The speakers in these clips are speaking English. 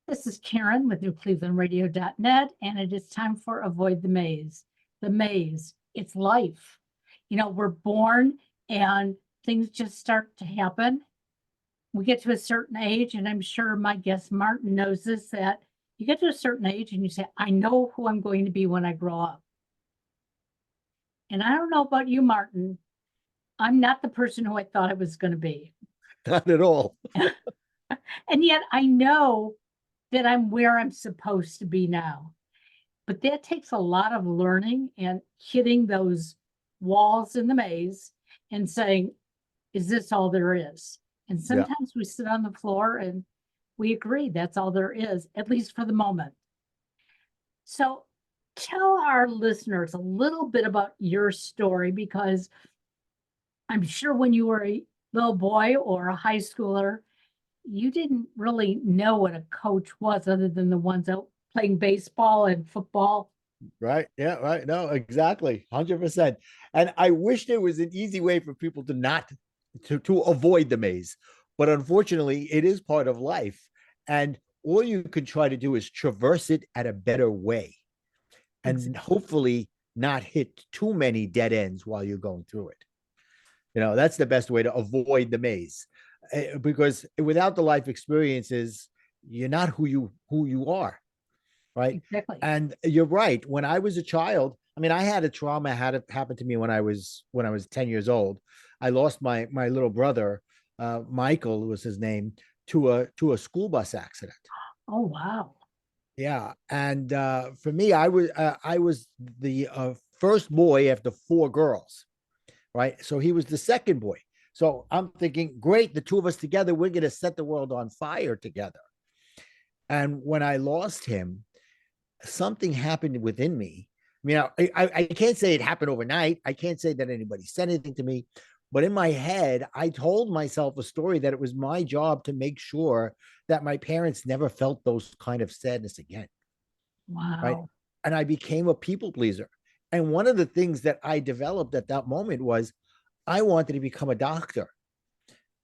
This is Karen with newclevelandradio.net, and it is time for Avoid the Maze. The maze, it's life. We're born and things just start to happen. We get to a certain age, and I'm sure my guest Martin knows this, that you get to a certain age and you say, I know who I'm going to be when I grow up. And I don't know about you, Martin. I'm not the person who I thought I was going to be. Not at all. And yet I know that I'm where I'm supposed to be now. But that takes a lot of learning and hitting those walls in the maze and saying, is this all there is? And Yeah. sometimes we sit on the floor and we agree that's all there is, at least for the moment. So tell our listeners a little bit about your story, because I'm sure when you were a little boy or a high schooler, you didn't really know what a coach was other than the ones out playing baseball and football. Right. Yeah. Right. No, exactly. 100%. And I wish there was an easy way for people to not to avoid the maze. But unfortunately, it is part of life. And all you can try to do is traverse it at a better way and Exactly. hopefully not hit too many dead ends while you're going through it. That's the best way to avoid the maze. Because without the life experiences, you're not who you are. Right. Exactly. And you're right. When I was a child, I mean, I had a trauma had it happen to me when I was 10 years old. I lost my little brother, Michael was his name, to a school bus accident. Oh, wow. Yeah. And for me, I was the first boy after four girls. Right. So he was the second boy. So I'm thinking, great, the two of us together, we're going to set the world on fire together. And when I lost him, something happened within me. I mean, I can't say it happened overnight. I can't say that anybody said anything to me, but in my head, I told myself a story that it was my job to make sure that my parents never felt those kind of sadness again. Right. Wow. And I became a people pleaser. And one of the things that I developed at that moment was I wanted to become a doctor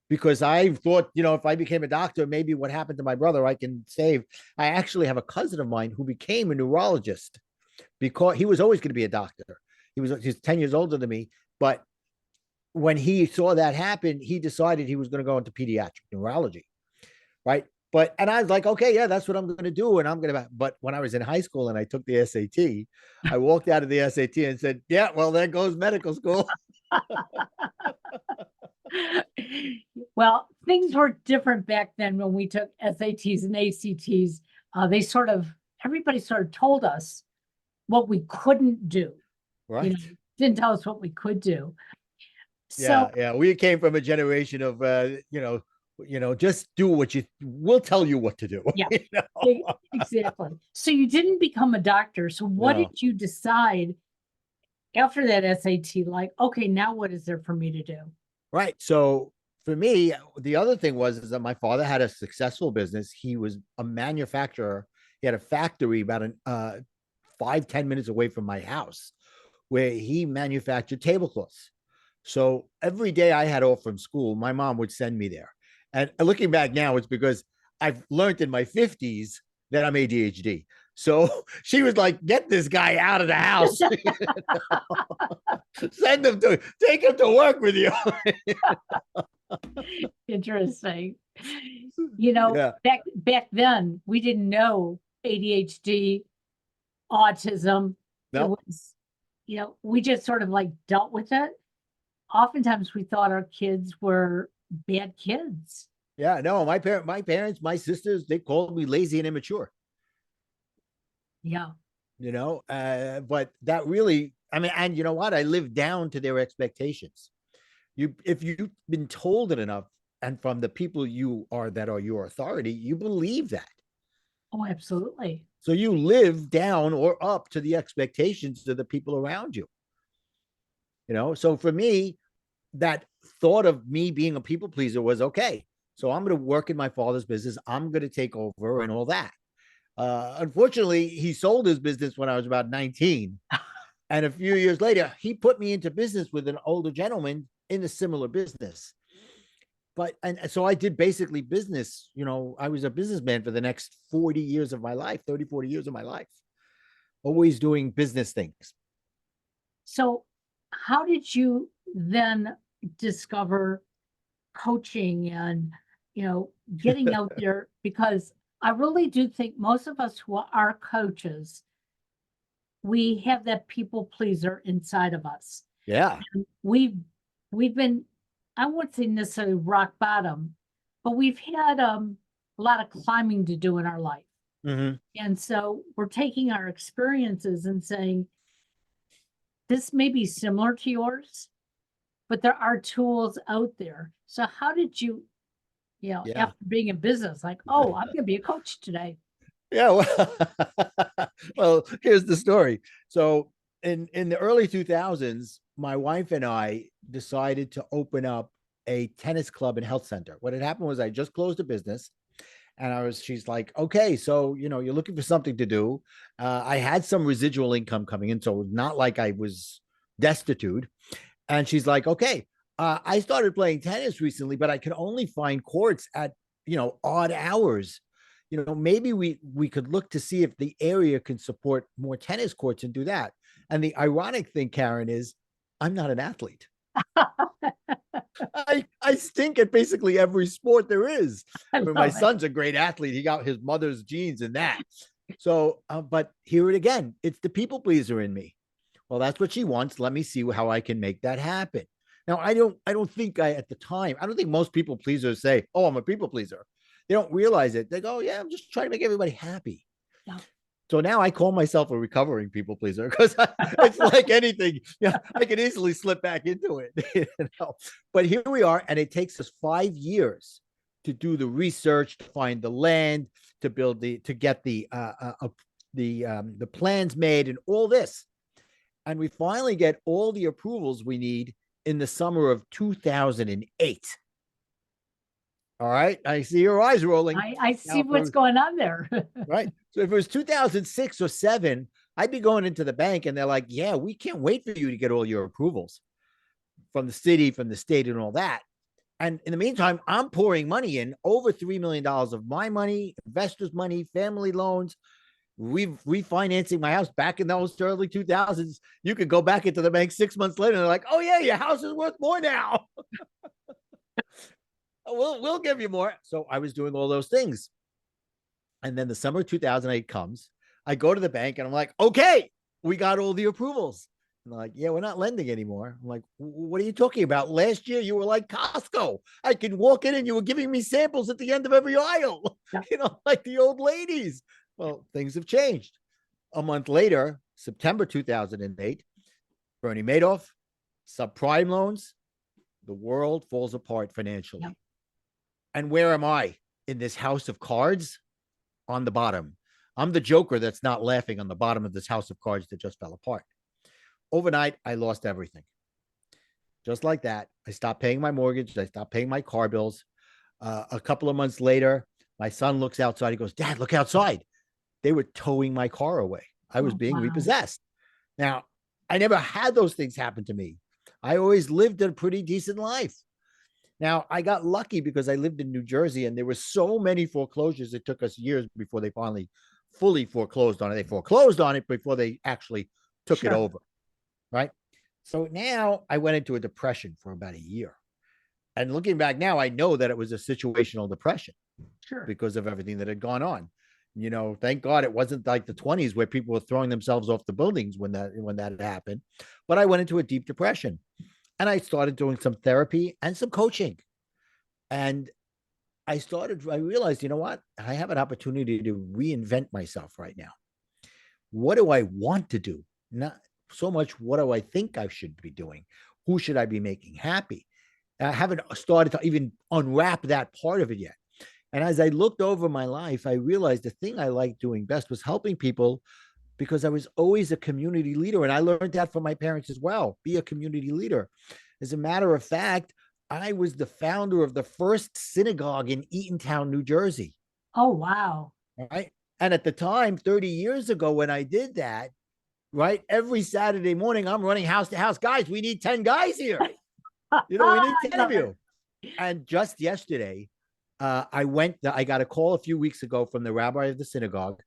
because I thought, if I became a doctor, maybe what happened to my brother, I can save. I actually have a cousin of mine who became a neurologist because he was always going to be a doctor. He's 10 years older than me. But when he saw that happen, he decided he was going to go into pediatric neurology. Right. And I was like, okay, yeah, that's what I'm going to do. And I'm going to, but when I was in high school and I took the SAT, I walked out of the SAT and said, yeah, well, there goes medical school. Well, things were different back then when we took SATs and ACTs. Everybody sort of told us what we couldn't do, Right. didn't tell us what we could do. So, Yeah. Yeah. We came from a generation of, just do what we'll tell you what to do. yeah, exactly. So you didn't become a doctor. So what No. did you decide after that SAT? Like, okay, now what is there for me to do? Right. So for me, the other thing was is that my father had a successful business. He was a manufacturer. He had a factory about 5-10 minutes away from my house where he manufactured tablecloths. So every day I had off from school, my mom would send me there. And looking back now, it's because I've learned in my 50s that I'm ADHD. So she was like, get this guy out of the house. Send him to take him to work with you. Interesting. Yeah. Back then we didn't know ADHD, autism. It No. was, we just sort of like dealt with it. Oftentimes we thought our kids were bad kids. Yeah. No. My parents, my sisters, they called me lazy and immature. Yeah. But that really, I mean, and you know what? I live down to their expectations. If you've been told it enough, and from the people that are your authority, you believe that. Oh, absolutely. So you live down or up to the expectations of the people around you. So for me, that thought of me being a people pleaser was okay. So I'm going to work in my father's business. I'm going to take over and all that. Unfortunately, he sold his business when I was about 19. And a few years later, he put me into business with an older gentleman in a similar business. but, and so I did basically business, I was a businessman for the next 40 years of my life, 30, 40 years of my life, always doing business things. So how did you then discover coaching and, getting out there? Because I really do think most of us who are coaches, we have that people pleaser inside of us. Yeah. And we've been, I wouldn't say necessarily rock bottom, but we've had a lot of climbing to do in our life. Mhm. And so we're taking our experiences and saying, this may be similar to yours, but there are tools out there. So how did you, Yeah. after being in business, like, oh, I'm gonna be a coach today. Yeah. Well, here's the story. So in the early 2000s, my wife and I decided to open up a tennis club and health center. What had happened was I just closed a business, and she's like, okay, so, you're looking for something to do. I had some residual income coming in, so not like I was destitute. And she's like, okay, I started playing tennis recently, but I could only find courts at, odd hours. Maybe we could look to see if the area can support more tennis courts and do that. And the ironic thing, Karen, is I'm not an athlete. I stink at basically every sport there is. I I mean, my love it. son's a great athlete. He got his mother's genes in that. So, but here it again, it's the people pleaser in me. Well, that's what she wants. Let me see how I can make that happen. Now, I don't think at the time, I don't think most people pleasers say, oh, I'm a people pleaser. They don't realize it. They go, yeah, I'm just trying to make everybody happy. Yeah. So now I call myself a recovering people pleaser because it's like anything. Yeah, I can easily slip back into it. But here we are, and it takes us 5 years to do the research, to find the land, to get the plans made, and all this. And we finally get all the approvals we need in the summer of 2008. All right. I see your eyes rolling. I see what's going on there. Right. So if it was 2006 or 7, I'd be going into the bank and they're like, yeah, we can't wait for you to get all your approvals from the city, from the state, and all that. And in the meantime, I'm pouring money in, over $3 million of my money, investors' money, family loans. We've refinancing my house back in those early 2000s. You could go back into the bank 6 months later and they're like, oh yeah, your house is worth more now. We'll give you more. So I was doing all those things. And then the summer of 2008 comes. I go to the bank and I'm like, okay, we got all the approvals. And they're like, yeah, we're not lending anymore. I'm like, what are you talking about? Last year you were like Costco. I could walk in and you were giving me samples at the end of every aisle, like the old ladies. Well, things have changed. A month later, September 2008, Bernie Madoff, subprime loans, the world falls apart financially. Yep. And where am I? In this house of cards on the bottom. I'm the joker that's not laughing on the bottom of this house of cards that just fell apart. Overnight, I lost everything. Just like that, I stopped paying my mortgage. I stopped paying my car bills. A couple of months later, my son looks outside. He goes, Dad, look outside. They were towing my car away. I was being repossessed. Now, I never had those things happen to me. I always lived a pretty decent life. Now, I got lucky because I lived in New Jersey and there were so many foreclosures. It took us years before they finally fully foreclosed on it. They foreclosed on it before they actually took it over. Right. So now I went into a depression for about a year. And looking back now, I know that it was a situational depression because of everything that had gone on. Thank God it wasn't like the 20s where people were throwing themselves off the buildings when that had happened. But I went into a deep depression and I started doing some therapy and some coaching. And I realized, you know what? I have an opportunity to reinvent myself right now. What do I want to do? Not so much what do I think I should be doing? Who should I be making happy? I haven't started to even unwrap that part of it yet. And as I looked over my life, I realized the thing I liked doing best was helping people because I was always a community leader. And I learned that from my parents as well. Be a community leader. As a matter of fact, I was the founder of the first synagogue in Eatontown, New Jersey. Oh, wow. Right. And at the time, 30 years ago, when I did that, right, every Saturday morning, I'm running house to house. Guys, we need 10 guys here. We need 10 of you. And just yesterday, I got a call a few weeks ago from the rabbi of the synagogue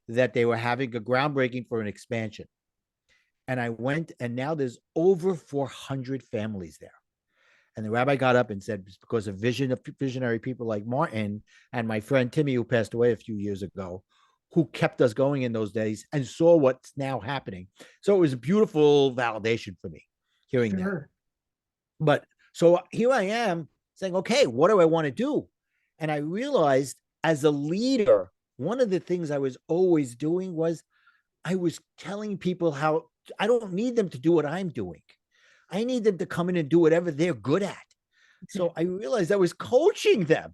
that they were having a groundbreaking for an expansion. And I went, and now there's over 400 families there. And the rabbi got up and said, it's because of visionary people like Martin and my friend Timmy, who passed away a few years ago, who kept us going in those days and saw what's now happening. So it was a beautiful validation for me hearing that. Sure. But so here I am saying, okay, what do I want to do? And I realized as a leader, one of the things I was always doing was I was telling people how I don't need them to do what I'm doing. I need them to come in and do whatever they're good at. So I realized I was coaching them.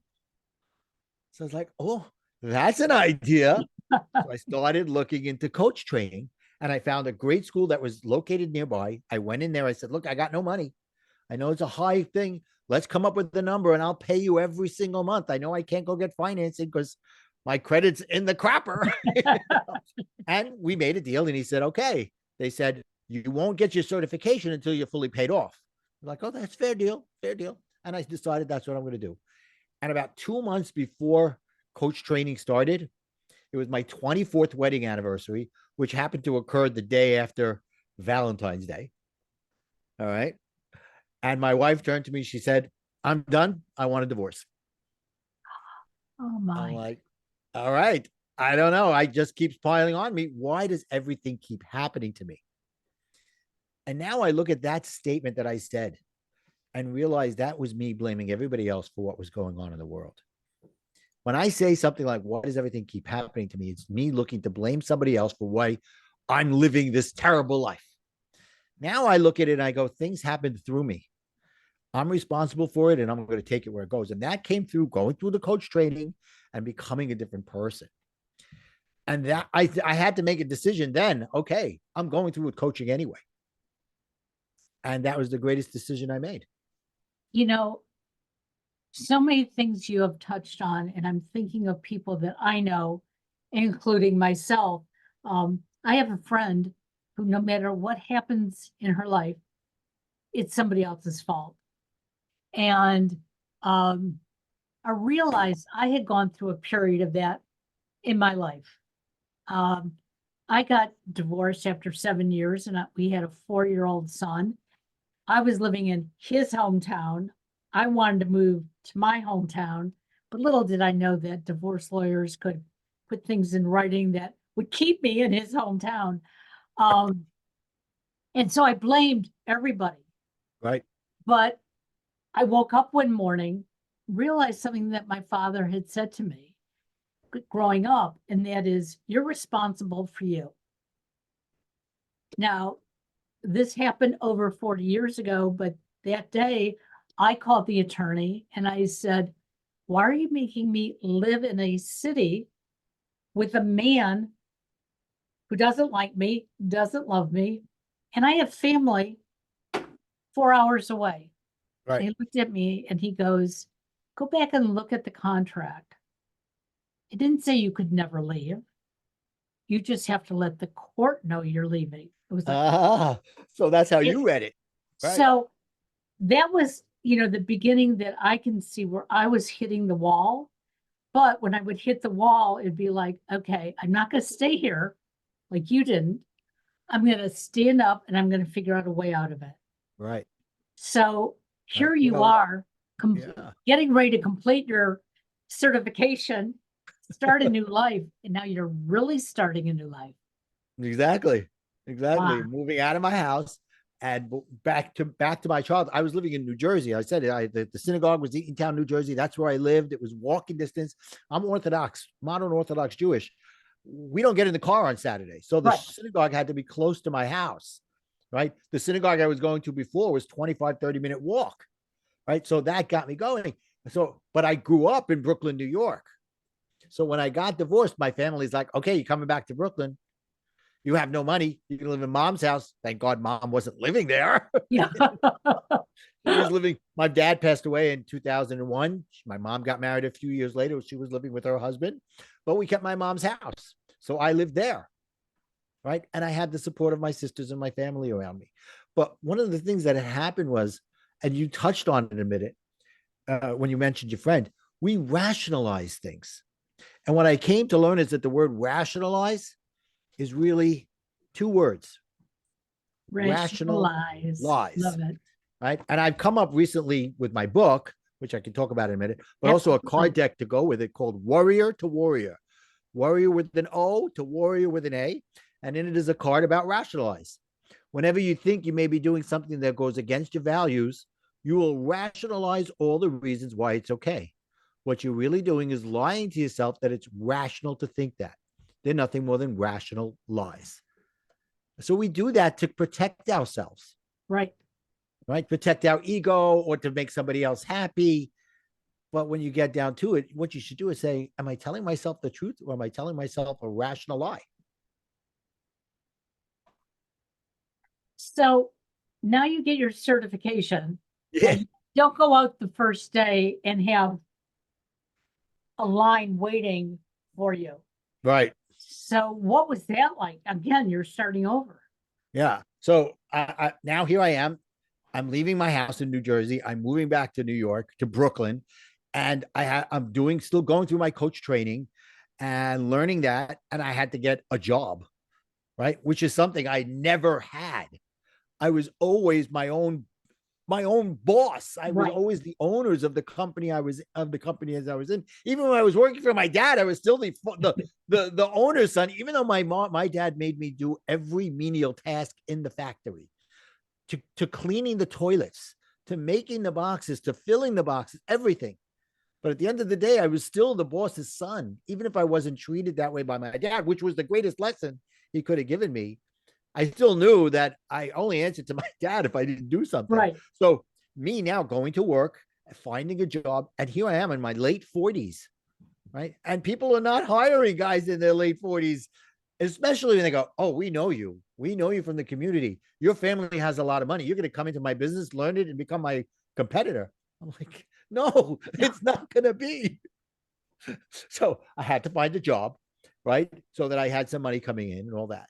So I was like, oh, that's an idea. So I started looking into coach training, and I found a great school that was located nearby. I went in there. I said, look, I got no money. I know it's a high thing. Let's come up with the number and I'll pay you every single month. I know I can't go get financing because my credit's in the crapper. And we made a deal, and he said, okay. They said, you won't get your certification until you're fully paid off. I'm like, oh, that's fair deal, fair deal. And I decided that's what I'm going to do. And about 2 months before coach training started, it was my 24th wedding anniversary, which happened to occur the day after Valentine's Day. All right. And my wife turned to me. She said, I'm done. I want a divorce. Oh I'm my. like, all right. I don't know. I just keeps piling on me. Why does everything keep happening to me? And now I look at that statement that I said and realize that was me blaming everybody else for what was going on in the world. When I say something like, why does everything keep happening to me? It's me looking to blame somebody else for why I'm living this terrible life. Now I look at it and I go, things happened through me. I'm responsible for it, and I'm going to take it where it goes. And that came through going through the coach training and becoming a different person. And that I had to make a decision then. Okay, I'm going through with coaching anyway. And that was the greatest decision I made. You know, so many things you have touched on, and I'm thinking of people that I know, including myself. I have a friend who, no matter what happens in her life, it's somebody else's fault. And I realized I had gone through a period of that in my life. I got divorced after 7 years, and we had a 4-year-old son. I was living in his hometown. I wanted to move to my hometown, but little did I know that divorce lawyers could put things in writing that would keep me in his hometown. And so I blamed everybody. Right. But I woke up one morning, realized something that my father had said to me growing up, and that is, you're responsible for you. Now, this happened over 40 years ago, but that day I called the attorney and I said, why are you making me live in a city with a man who doesn't like me, doesn't love me, and I have family 4 hours away? Right. He looked at me and he goes, go back and look at the contract. It didn't say you could never leave. You just have to let the court know you're leaving. It was like, so that's how you read it. Right. So that was, the beginning that I can see where I was hitting the wall. But when I would hit the wall, it'd be like, okay, I'm not going to stay here like you didn't. I'm going to stand up and I'm going to figure out a way out of it. Right. So here Right. you are Yeah. getting ready to complete your certification, start a new life. And now you're really starting a new life. Exactly. Wow. Moving out of my house and back to my childhood. I was living in New Jersey. I said the synagogue was Eatontown, New Jersey. That's where I lived. It was walking distance. I'm Orthodox, modern Orthodox Jewish. We don't get in the car on Saturday. So the synagogue had to be close to my house, right? The synagogue I was going to before was 25, 30-minute walk, right? So that got me going. So, but I grew up in Brooklyn, New York. So when I got divorced, my family's like, okay, you're coming back to Brooklyn. You have no money. You can live in mom's house. Thank God mom wasn't living there. Yeah. She was living. My dad passed away in 2001. My mom got married a few years later. She was living with her husband, but we kept my mom's house. So I lived there. Right. And I had the support of my sisters and my family around me. But one of the things that had happened was, and you touched on it a minute, when you mentioned your friend, we rationalize things. And what I came to learn is that the word rationalize is really two words: rational Rationalize. lies. Love it. Right. And I've come up recently with my book, which I can talk about in a minute, but also a Absolutely. card deck to go with it called Warrior to Warrior. Warrior with an O to Warrior with an A. And in it is a card about rationalize. Whenever you think you may be doing something that goes against your values, you will rationalize all the reasons why it's okay. What you're really doing is lying to yourself that it's rational to think that. They're nothing more than rational lies. So we do that to protect ourselves, Right. right? Protect our ego or to make somebody else happy. But when you get down to it, what you should do is say, am I telling myself the truth or am I telling myself a rational lie? So now you get your certification Yeah. and don't go out the first day and have a line waiting for you. Right. So what was that like? Again, you're starting over. Yeah. So now here I am. I'm leaving my house in New Jersey. I'm moving back to New York, to Brooklyn, and I'm still going through my coach training and learning that. And I had to get a job, right? Which is something I never had. I was always my own boss. I was Right. always the owners of the company as I was in. Even when I was working for my dad, I was still the owner's son. Even though my dad made me do every menial task in the factory, to cleaning the toilets, to making the boxes, to filling the boxes, everything. But at the end of the day, I was still the boss's son, even if I wasn't treated that way by my dad, which was the greatest lesson he could have given me. I still knew that I only answered to my dad if I didn't do something. Right. So me now going to work, finding a job, and here I am in my late 40s, right? And people are not hiring guys in their late 40s, especially when they go, oh, we know you. We know you from the community. Your family has a lot of money. You're going to come into my business, learn it, and become my competitor. I'm like, no, it's not going to be. So I had to find a job, right? So that I had some money coming in and all that.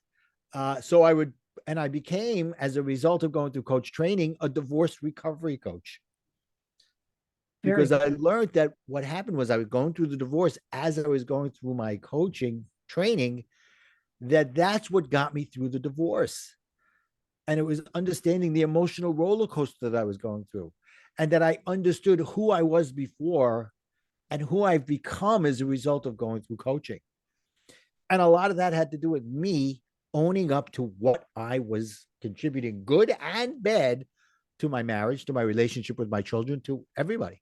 And I became, as a result of going through coach training, a divorce recovery coach. Because I learned that what happened was I was going through the divorce as I was going through my coaching training, that's what got me through the divorce. And it was understanding the emotional roller coaster that I was going through, and that I understood who I was before and who I've become as a result of going through coaching. And a lot of that had to do with me owning up to what I was contributing, good and bad, to my marriage, to my relationship with my children, to everybody.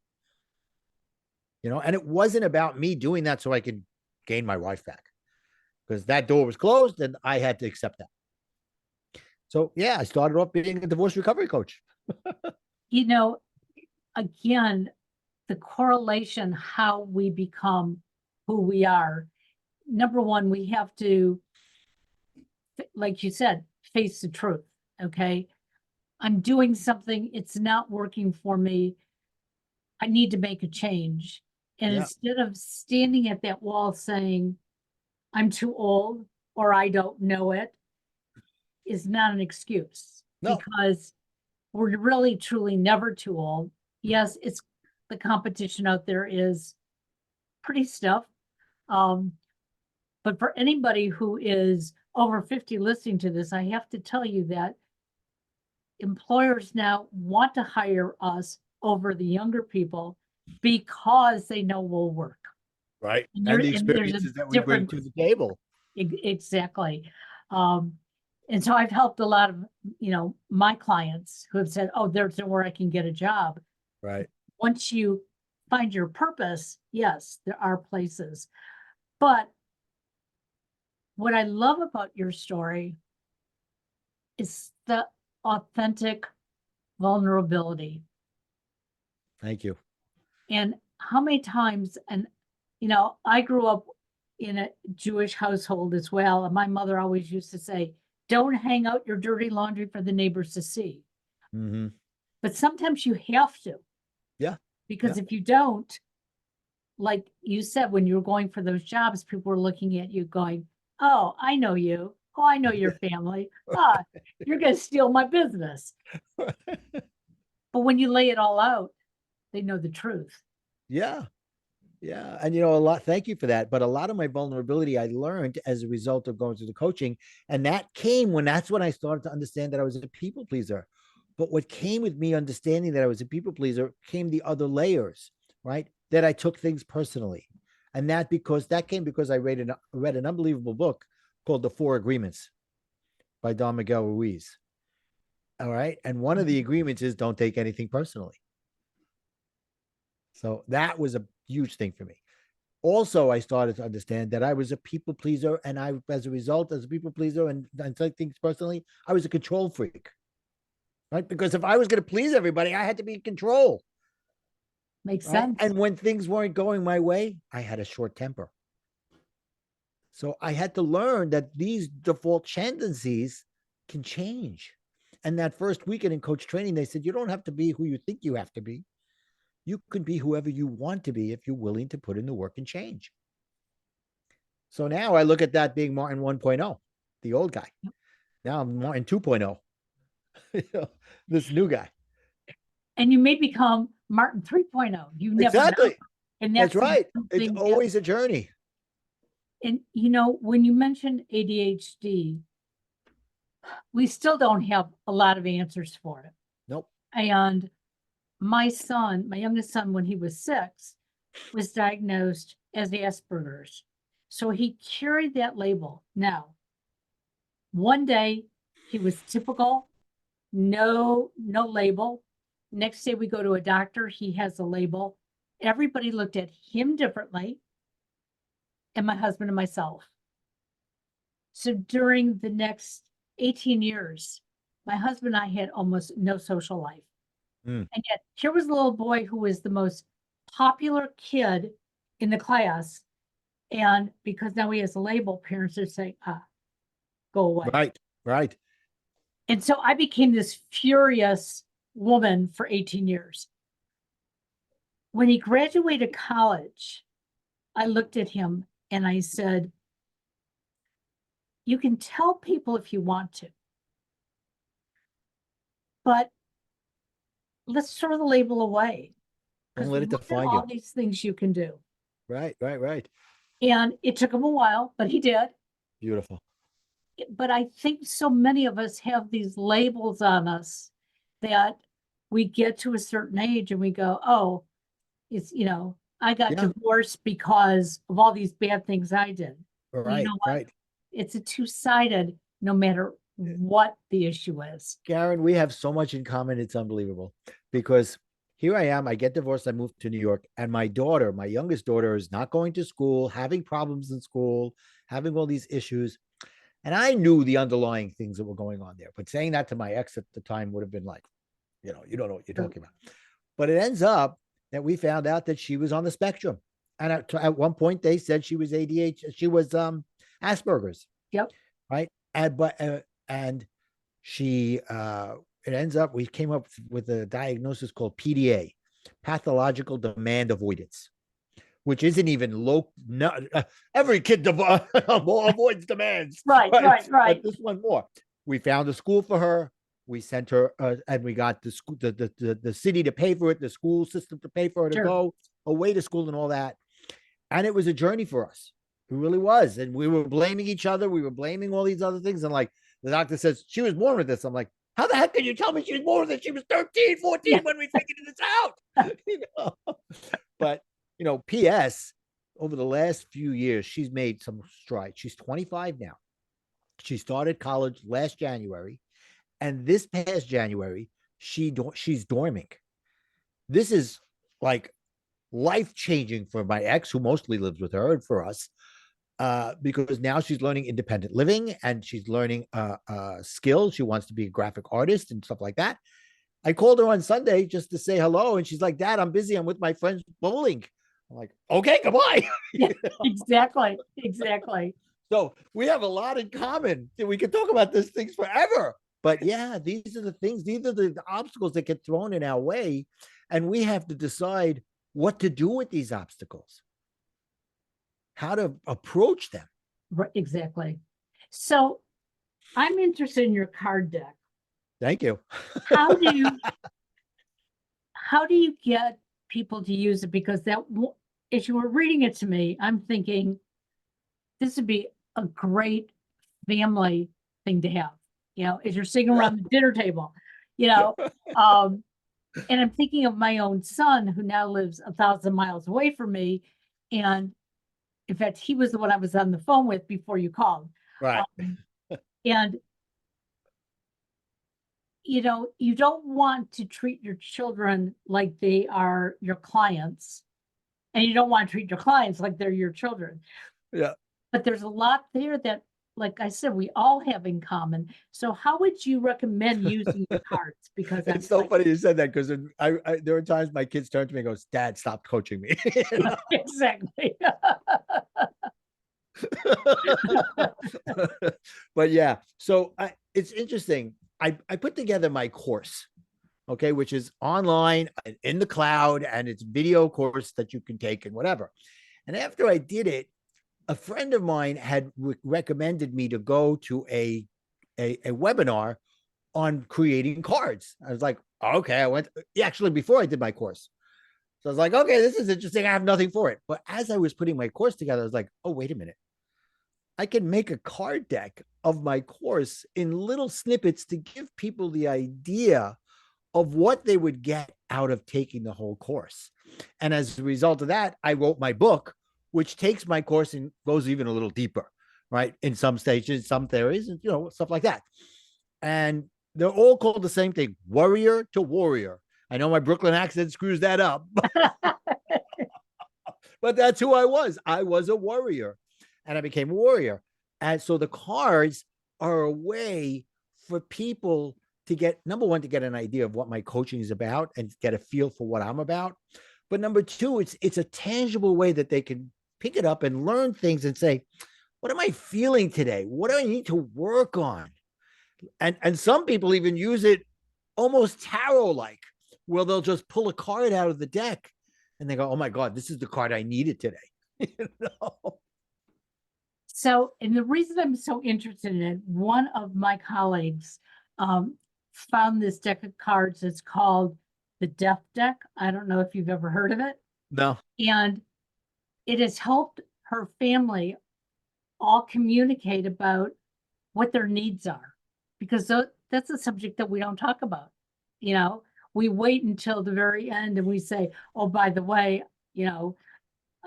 And it wasn't about me doing that so I could gain my wife back, because that door was closed and I had to accept that. So yeah, I started off being a divorce recovery coach. Again, the correlation, how we become who we are. Number one, we have to, like you said, face the truth. Okay. I'm doing something, it's not working for me. I need to make a change. And instead of standing at that wall saying, I'm too old or I don't know it, is not an excuse. No. Because we're really, truly never too old. Yes, it's the competition out there is pretty stiff. But for anybody who is over 50 listening to this, I have to tell you that employers now want to hire us over the younger people because they know we'll work. Right. And And the there's a experiences that we bring to the table. Exactly. And so I've helped a lot of, my clients who have said, oh, there's nowhere I can get a job. Right. Once you find your purpose, yes, there are places. But what I love about your story is the authentic vulnerability. Thank you. And how many times, and I grew up in a Jewish household as well. And my mother always used to say, don't hang out your dirty laundry for the neighbors to see. Mm-hmm. But sometimes you have to. Yeah. Because if you don't, like you said, when you were going for those jobs, people were looking at you going, oh, I know you. Oh, I know your family. You're going to steal my business. But when you lay it all out, they know the truth. Yeah. Yeah. And a lot, thank you for that. But a lot of my vulnerability I learned as a result of going through the coaching. And that's when I started to understand that I was a people pleaser. But what came with me understanding that I was a people pleaser came the other layers, right? That I took things personally. And that came because I read an unbelievable book called The Four Agreements by Don Miguel Ruiz. All right. And one of the agreements is don't take anything personally. So that was a huge thing for me. Also, I started to understand that I was a people pleaser, and as a result, as a people pleaser and take things personally, I was a control freak, right? Because if I was going to please everybody, I had to be in control. Makes Right? sense. And when things weren't going my way, I had a short temper. So I had to learn that these default tendencies can change. And that first weekend in coach training, they said, you don't have to be who you think you have to be. You can be whoever you want to be if you're willing to put in the work and change. So now I look at that being Martin 1.0, the old guy. Now I'm Martin 2.0, this new guy. And you may become Martin 3.0. You never know. Exactly. And That's right. It's something always a journey. And when you mentioned ADHD, we still don't have a lot of answers for it. Nope. And my youngest son, when he was 6, was diagnosed as Asperger's. So he carried that label. Now, one day he was typical, no label. Next day we go to a doctor, he has a label. Everybody looked at him differently, and my husband and myself. So during the next 18 years, my husband and I had almost no social life. And yet here was a little boy who was the most popular kid in the class. And because now he has a label, parents are saying, go away. Right, right. And so I became this furious woman for 18 years. When he graduated college, I looked at him and I said, you can tell people if you want to, but let's throw the label away. Don't let it Look at define all you. these things you can do. Right, right, right. And it took him a while, but he did. Beautiful. But I think so many of us have these labels on us that we get to a certain age and we go, oh, it's, I got Yeah. divorced because of all these bad things I did. Well, you Right, know what? right. It's a two-sided, no matter what the issue is. Karen, we have so much in common. It's unbelievable because here I am. I get divorced. I moved to New York, and my youngest daughter, is not going to school, having problems in school, having all these issues. And I knew the underlying things that were going on there. But saying that to my ex at the time would have been like, you don't know what you're talking about. But it ends up that we found out that she was on the spectrum. And at one point, they said she was ADHD. She was Asperger's. Yep. Right. And she it ends up we came up with a diagnosis called PDA, pathological demand avoidance, which isn't even low. No, every kid avoids demands. Right. But this one more. We found a school for her. We sent her, and we got the school, the city to pay for it, the school system to pay for her to go away to school and all that. And it was a journey for us. It really was. And we were blaming each other. We were blaming all these other things. And like the doctor says, she was born with this. I'm like, how the heck can you tell me she was born with this? She was 13, 14 when we figured this out. But, P.S., over the last few years, she's made some strides. She's 25 now. She started college last January. And this past January, she's dorming. This is like life-changing for my ex, who mostly lives with her, and for us, because now she's learning independent living and she's learning skills. She wants to be a graphic artist and stuff like that. I called her on Sunday just to say hello, and she's like, Dad, I'm busy. I'm with my friends bowling. I'm like, okay, goodbye. Yeah, exactly. So we have a lot in common. We could talk about these things forever. But yeah, these are the things, these are the obstacles that get thrown in our way. And we have to decide what to do with these obstacles, how to approach them. Right, exactly. So I'm interested in your card deck. Thank you. How do you get people to use it because as you were reading it to me, I'm thinking this would be a great family thing to have, as you're sitting around the dinner table, you know. And I'm thinking of my own son who now lives 1,000 miles away from me. And in fact, he was the one I was on the phone with before you called. Right. And you don't want to treat your children like they are your clients, and you don't want to treat your clients like they're your children. Yeah. But there's a lot there that, like I said, we all have in common. So how would you recommend using the cards? Because It's so funny you said that, because there are times my kids turn to me and goes, "Dad, stop coaching me." Exactly. But yeah, so it's interesting. I put together my course, okay, which is online in the cloud, and it's video course that you can take and whatever. And after I did it, a friend of mine had recommended me to go to a webinar on creating cards. I was like, okay, I went actually before I did my course. So I was like, okay, this is interesting. I have nothing for it. But as I was putting my course together, I was like, oh, wait a minute. I can make a card deck of my course in little snippets to give people the idea of what they would get out of taking the whole course. And as a result of that, I wrote my book, which takes my course and goes even a little deeper, right? In some stages, some theories, and stuff like that. And they're all called the same thing: Warrior to Warrior. I know my Brooklyn accent screws that up, but that's who I was. I was a warrior, and I became a warrior. And so the cards are a way for people to get, number one, to get an idea of what my coaching is about and get a feel for what I'm about. But number two, it's a tangible way that they can pick it up and learn things and say, what am I feeling today? What do I need to work on? And some people even use it almost tarot-like, where they'll just pull a card out of the deck and they go, oh my God, this is the card I needed today. So, and the reason I'm so interested in it, one of my colleagues found this deck of cards. It's called the Death Deck. I don't know if you've ever heard of it. No. And it has helped her family all communicate about what their needs are, because that's a subject that we don't talk about. We wait until the very end and we say, oh, by the way,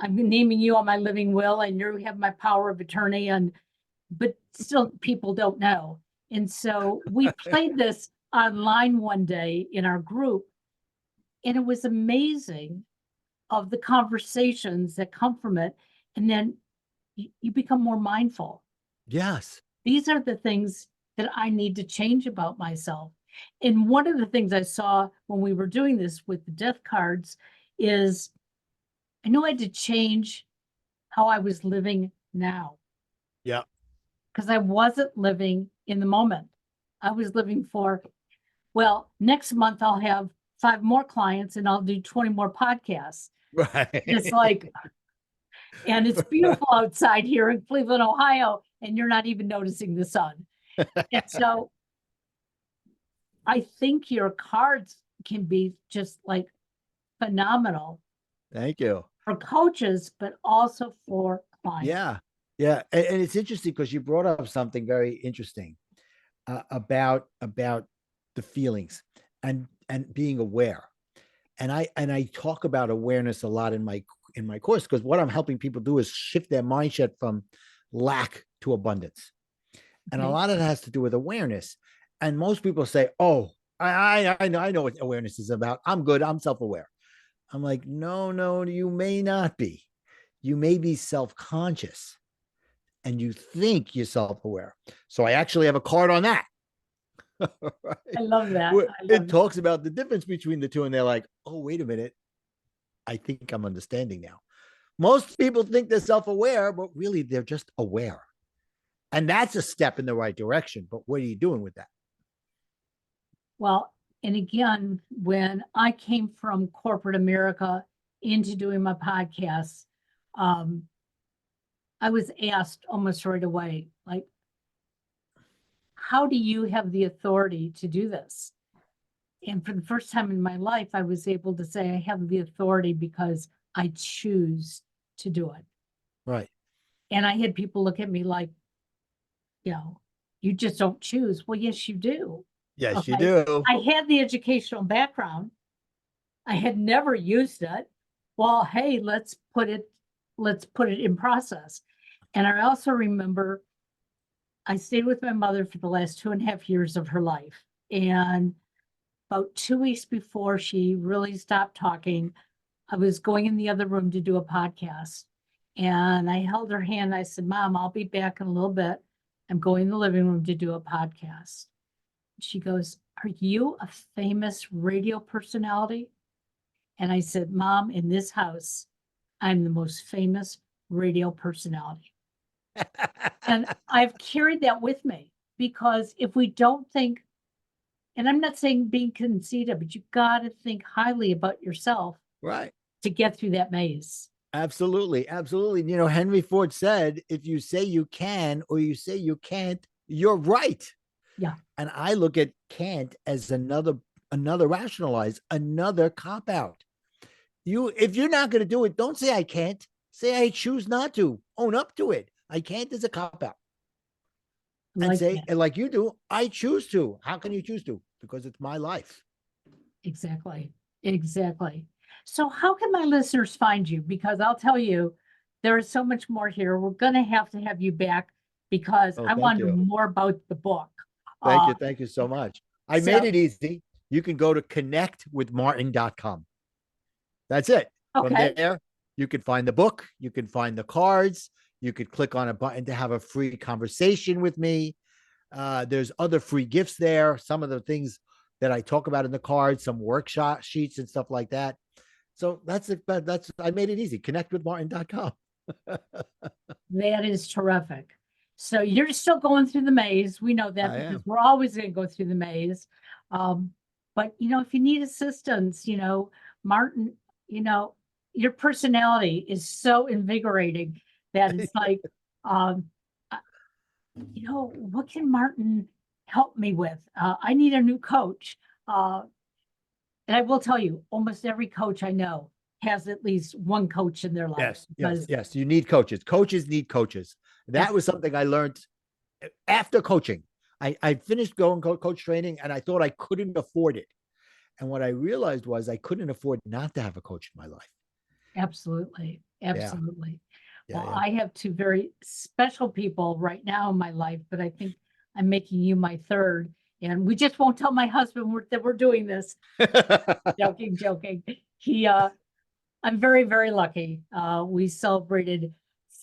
I'm naming you on my living will and you have my power of attorney, but still people don't know. And so we played this online one day in our group, and it was amazing of the conversations that come from it. And then you become more mindful. Yes. These are the things that I need to change about myself. And one of the things I saw when we were doing this with the death cards is I knew I had to change how I was living now. Yeah. Because I wasn't living in the moment. I was living for, well, next month I'll have 5 more clients and I'll do 20 more podcasts. Right. It's like, and it's beautiful outside here in Cleveland, Ohio, and you're not even noticing the sun. And so I think your cards can be just like phenomenal. Thank you. For coaches, but also for clients. Yeah. Yeah. And it's interesting because you brought up something very interesting about the feelings and being aware. And I talk about awareness a lot in my course, because what I'm helping people do is shift their mindset from lack to abundance. And a lot of it has to do with awareness. And most people say, oh, I know what awareness is about. I'm good. I'm self-aware. I'm like, no, you may not be. You may be self-conscious and you think you're self-aware. So I actually have a card on that. Right? I love that. It talks about the difference between the two. And they're like, oh, wait a minute. I think I'm understanding now. Most people think they're self-aware, but really they're just aware. And that's a step in the right direction. But what are you doing with that? Well, and again, when I came from corporate America into doing my podcasts, I was asked almost right away, like, how do you have the authority to do this? And for the first time in my life, I was able to say I have the authority because I choose to do it. Right. And I had people look at me like, you just don't choose. Well, yes, you do. Yes, you Okay. do. I had the educational background. I had never used it. Well, hey, let's put it in process. And I also remember I stayed with my mother for the last 2.5 years of her life. And about 2 weeks before she really stopped talking, I was going in the other room to do a podcast. And I held her hand. I said, Mom, I'll be back in a little bit. I'm going in the living room to do a podcast. She goes, are you a famous radio personality? And I said, Mom, in this house, I'm the most famous radio personality. And I've carried that with me because if we don't think, and I'm not saying being conceited, but you got to think highly about yourself Right. to get through that maze. Absolutely. Absolutely. You know, Henry Ford said, if you say you can or you say you can't, you're right. Yeah. And I look at can't as another rationalize, another cop out. If you're not going to do it, don't say I can't. Say I choose not to. Own up to it. I can't is a cop out. And say, that. and like you do, I choose to. How can you choose to? Because it's my life. Exactly. Exactly. So how can my listeners find you? Because I'll tell you, there is so much more here. We're going to have you back because Oh, I thank want to know you. more about the book. Thank you. Thank you so much. I made So, it easy. You can go to connectwithmartin.com. That's it. From okay. there, you can find the book. You can find the cards. You could click on a button to have a free conversation with me. There's other free gifts there. Some of the things that I talk about in the cards, some workshop sheets and stuff like that. So that's it. I made it easy. Connectwithmartin.com. That is terrific. So you're still going through the maze. We know that I because am. we're always going to go through the maze. But if you need assistance, Martin, your personality is so invigorating that it's like, um, what can Martin help me with? I need a new coach. And I will tell you, almost every coach I know has at least one coach in their life. Yes. You need coaches. Coaches need coaches. That was something I learned after coaching. I finished going coach training and I thought I couldn't afford it. And what I realized was I couldn't afford not to have a coach in my life. Absolutely. Absolutely. Yeah. Well, I have two very special people right now in my life, but I think I'm making you my third. And we just won't tell my husband that we're doing this. Joking. I'm very, very lucky. We celebrated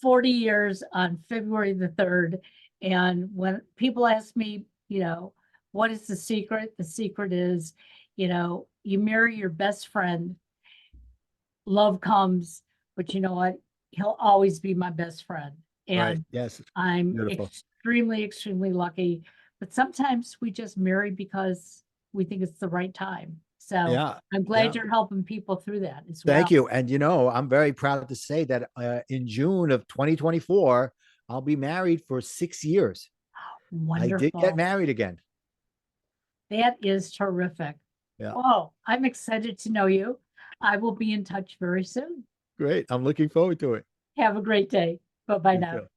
40 years on February the 3rd. And when people ask me, what is the secret? The secret is, you marry your best friend, love comes, but you know what? He'll always be my best friend. Right. And Yes. I'm Beautiful. extremely, extremely lucky. But sometimes we just marry because we think it's the right time. So Yeah. I'm glad you're helping people through that as well. Thank you. And I'm very proud to say that in June of 2024, I'll be married for 6 years. Wonderful. I did get married again. That is terrific. Yeah. Oh, I'm excited to know you. I will be in touch very soon. Great. I'm looking forward to it. Have a great day. Bye-bye You now. too.